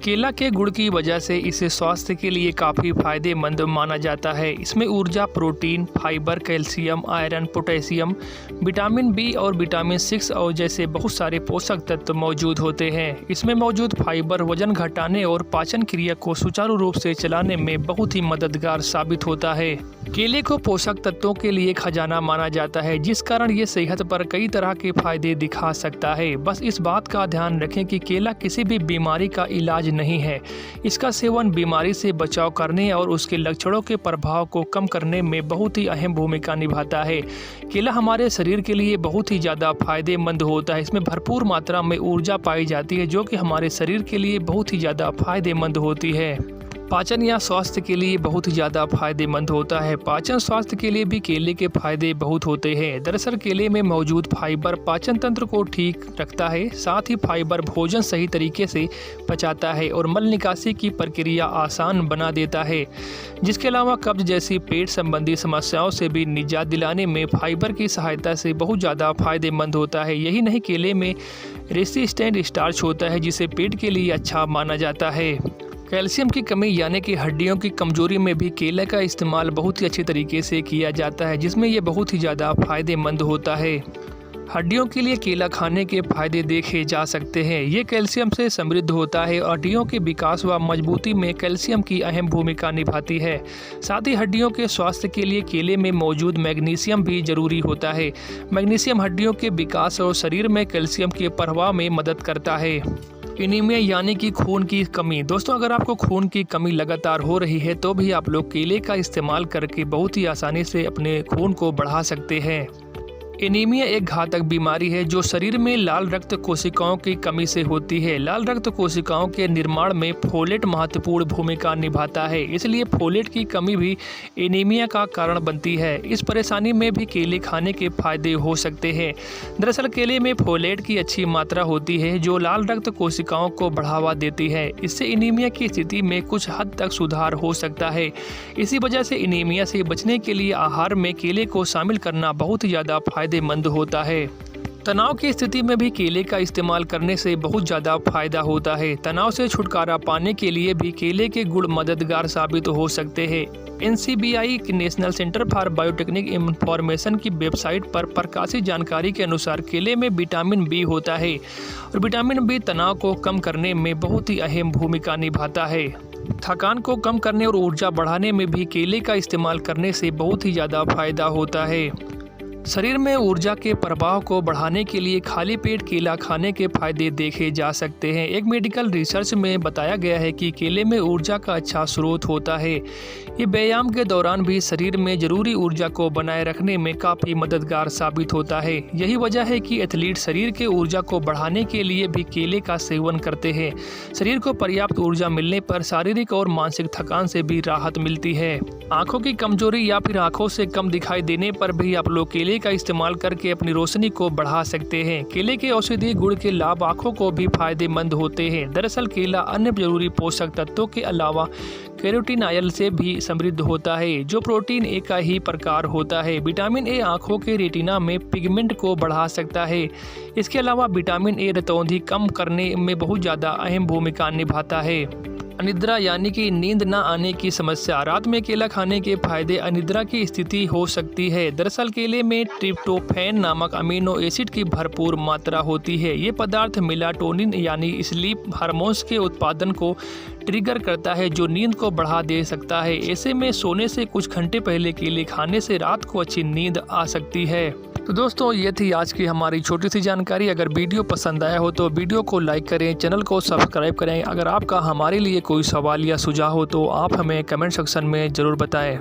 केला के गुड़ की वजह से इसे स्वास्थ्य के लिए काफ़ी फायदेमंद माना जाता है। इसमें ऊर्जा, protein, fibre, calcium, iron, potassium, vitamin B और विटामिन 6 और जैसे बहुत सारे पोषक तत्व मौजूद होते हैं। इसमें मौजूद फाइबर वजन घटाने और पाचन क्रिया को सुचारू रूप से चलाने में बहुत ही मददगार साबित होता है। केले को पोषक तत्वों के लिए खजाना माना जाता है, जिस कारण ये सेहत पर कई तरह के फायदे दिखा सकता है। बस इस बात का ध्यान रखें कि केला किसी भी बीमारी का इलाज नहीं है। इसका सेवन बीमारी से बचाव करने और उसके लक्षणों के प्रभाव को कम करने में बहुत ही अहम भूमिका निभाता है। केला हमारे शरीर के लिए बहुत ही ज़्यादा फायदेमंद होता है। इसमें भरपूर मात्रा में ऊर्जा पाई जाती है, जो कि हमारे शरीर के लिए बहुत ही ज़्यादा फायदेमंद होती है। पाचन या स्वास्थ्य के लिए बहुत ही ज़्यादा फायदेमंद होता है। पाचन स्वास्थ्य के लिए भी केले के फायदे बहुत होते हैं। दरअसल केले में मौजूद फाइबर पाचन तंत्र को ठीक रखता है। साथ ही फाइबर भोजन सही तरीके से पचाता है और मल निकासी की प्रक्रिया आसान बना देता है, जिसके अलावा कब्ज जैसी पेट संबंधी समस्याओं से भी निजात दिलाने में फाइबर की सहायता से बहुत ज़्यादा फायदेमंद होता है। यही नहीं, केले में रेसिस्टेंट स्टार्च होता है, जिसे पेट के लिए अच्छा माना जाता है। कैल्शियम की कमी यानी कि हड्डियों की कमजोरी में भी केले का इस्तेमाल बहुत ही अच्छे तरीके से किया जाता है, जिसमें ये बहुत ही ज़्यादा फायदेमंद होता है। हड्डियों के लिए केला खाने के फायदे देखे जा सकते हैं। ये कैल्शियम से समृद्ध होता है और हड्डियों के विकास व मजबूती में कैल्शियम की अहम भूमिका निभाती है। साथ ही हड्डियों के स्वास्थ्य के लिए केले में मौजूद मैग्नीशियम भी जरूरी होता है। मैग्नीशियम हड्डियों के विकास और शरीर में कैल्शियम के प्रवाह में मदद करता है। एनीमिया यानी कि खून की कमी। दोस्तों, अगर आपको खून की कमी लगातार हो रही है तो भी आप लोग केले का इस्तेमाल करके बहुत ही आसानी से अपने खून को बढ़ा सकते हैं। एनीमिया एक घातक बीमारी है जो शरीर में लाल रक्त कोशिकाओं की कमी से होती है। लाल रक्त कोशिकाओं के निर्माण में फोलेट महत्वपूर्ण भूमिका निभाता है, इसलिए फोलेट की कमी भी एनीमिया का कारण बनती है। इस परेशानी में भी केले खाने के फायदे हो सकते हैं। दरअसल केले में फोलेट की अच्छी मात्रा होती है, जो लाल रक्त कोशिकाओं को बढ़ावा देती है। इससे एनीमिया की स्थिति में कुछ हद तक सुधार हो सकता है। इसी वजह से एनीमिया से बचने के लिए आहार में केले को शामिल करना बहुत ज़्यादा फायदेमंद होता है। तनाव की स्थिति में भी केले का इस्तेमाल करने से बहुत ज़्यादा फायदा होता है। तनाव से छुटकारा पाने के लिए भी केले के गुण मददगार साबित हो सकते हैं। NCBI National Center for Biotechnology Information की वेबसाइट पर प्रकाशित जानकारी के अनुसार केले में विटामिन बी होता है और विटामिन बी तनाव को कम करने में बहुत ही अहम भूमिका निभाता है। थकान को कम करने और ऊर्जा बढ़ाने में भी केले का इस्तेमाल करने से बहुत ही ज़्यादा फायदा होता है। शरीर में ऊर्जा के प्रवाह को बढ़ाने के लिए खाली पेट केला खाने के फायदे देखे जा सकते हैं। एक मेडिकल रिसर्च में बताया गया है कि केले में ऊर्जा का अच्छा स्रोत होता है। ये व्यायाम के दौरान भी शरीर में जरूरी ऊर्जा को बनाए रखने में काफ़ी मददगार साबित होता है। यही वजह है कि एथलीट शरीर के ऊर्जा को बढ़ाने के लिए भी केले का सेवन करते हैं। शरीर को पर्याप्त ऊर्जा मिलने पर शारीरिक और मानसिक थकान से भी राहत मिलती है। आँखों की कमजोरी या फिर आँखों से कम दिखाई देने पर भी आप लोग केले का इस्तेमाल करके अपनी रोशनी को बढ़ा सकते हैं। केले के औषधीय गुण के लाभ आँखों को भी फायदेमंद होते हैं। दरअसल केला अन्य जरूरी पोषक तत्वों के अलावा कैरोटीनॉयल से भी समृद्ध होता है, जो प्रोटीन ए का ही प्रकार होता है। विटामिन ए आँखों के रेटिना में पिगमेंट को बढ़ा सकता है। इसके अलावा विटामिन ए रतौंधी कम करने में बहुत ज़्यादा अहम भूमिका निभाता है। अनिद्रा यानी कि नींद न आने की समस्या। रात में केला खाने के फायदे। अनिद्रा की स्थिति हो सकती है। दरअसल केले में ट्रिप्टोफैन नामक अमीनो एसिड की भरपूर मात्रा होती है। ये पदार्थ मेलाटोनिन यानी स्लीप हार्मोन्स के उत्पादन को ट्रिगर करता है, जो नींद को बढ़ा दे सकता है। ऐसे में सोने से कुछ घंटे पहले केले खाने से रात को अच्छी नींद आ सकती है। तो दोस्तों, ये थी आज की हमारी छोटी सी जानकारी। अगर वीडियो पसंद आया हो तो वीडियो को लाइक करें, चैनल को सब्सक्राइब करें। अगर आपका हमारे लिए कोई सवाल या सुझाव हो तो आप हमें कमेंट सेक्शन में ज़रूर बताएं।